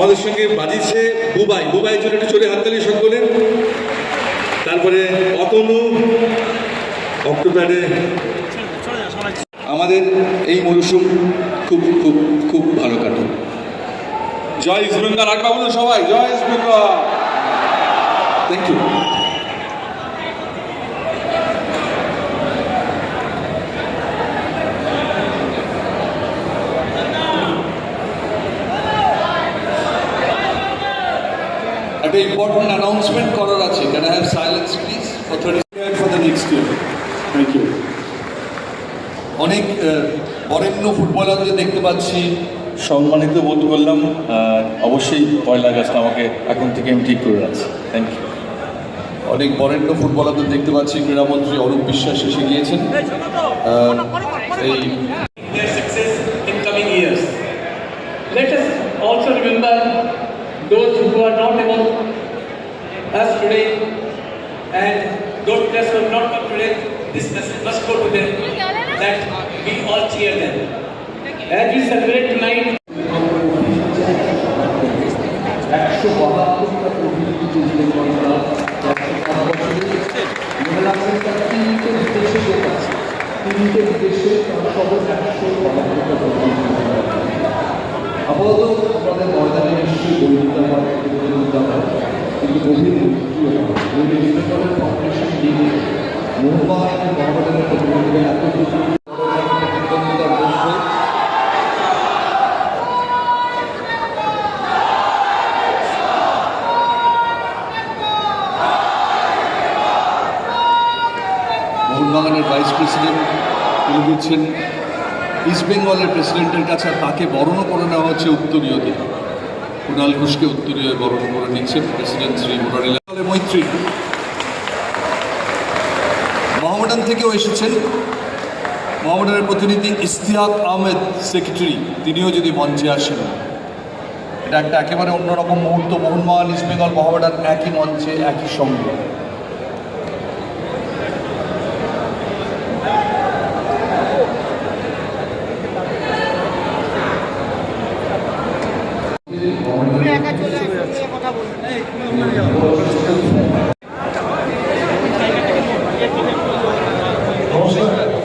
আমাদের সঙ্গে বাজিয়েছে বুবাই। বুবাইয়ের জন্য একটু চলে হাততালি সকলের। তারপরে অতনু অক্টোবরে। আমাদের এই মরশুম খুব খুব খুব ভালো কাটুক। জয় ইস্ট বেঙ্গল। আর বলুন সবাই, জয় ইস্ট বেঙ্গল। Thank you. একটা ইম্পর্টেন্ট অ্যানাউন্সমেন্ট করার আছে। Can I have silence please for 30 minute for the next year. Thank you. অনেক বরেণ্য ফুটবলারদের দেখতে পাচ্ছি, সম্মানিত বোধ করলাম। অবশ্যই 1 আগস্ট আমাকে এখন থেকে আমি ঠিক করে রাখছি। Thank you. অনেক বরেণ্য ফুটবলারদের দেখতে পাচ্ছি। ক্রীড়ামন্ত্রী অরূপ বিশ্বাস এসে গিয়েছেন। এই Let us also remember those who are not among us today, and those players who have not come today. This message must go to them that we all cheer them. As we celebrate tonight, আপাতত আমাদের ময়দানে নিশ্চয়ই বই দিতে হয়, প্রতিযোগিতা হয়, কিন্তু গভীর ইস্টবেঙ্গলের কম্পিটিশন লিগে মোহনবাগান এবং মহামেডানের প্রতিযোগিতা এত কিছু প্রতিদ্বন্দ্বিতার মধ্যে মোহনবাগানের ভাইস প্রেসিডেন্ট তুলে দিচ্ছেন ইস্ট বেঙ্গলের প্রেসিডেন্টের কাছে। তাকে বরণও করে নেওয়া হচ্ছে উত্তরীয় দিয়ে। কুণাল ঘোষকে উত্তরীয় বরণ করে নিচ্ছেন প্রেসিডেন্ট শ্রী মুরারিলাল মৈত্রী। মোহামেডান থেকেও এসেছেন মোহামেডানের প্রতিনিধি ইশতিয়াক আহমেদ সেক্রেটারি, তিনিও যদি মঞ্চে আসেন। এটা একটা একেবারে অন্যরকম মুহূর্ত। মোহনবাগান ইস্ট বেঙ্গল মোহামেডান একই মঞ্চে একই সঙ্গে।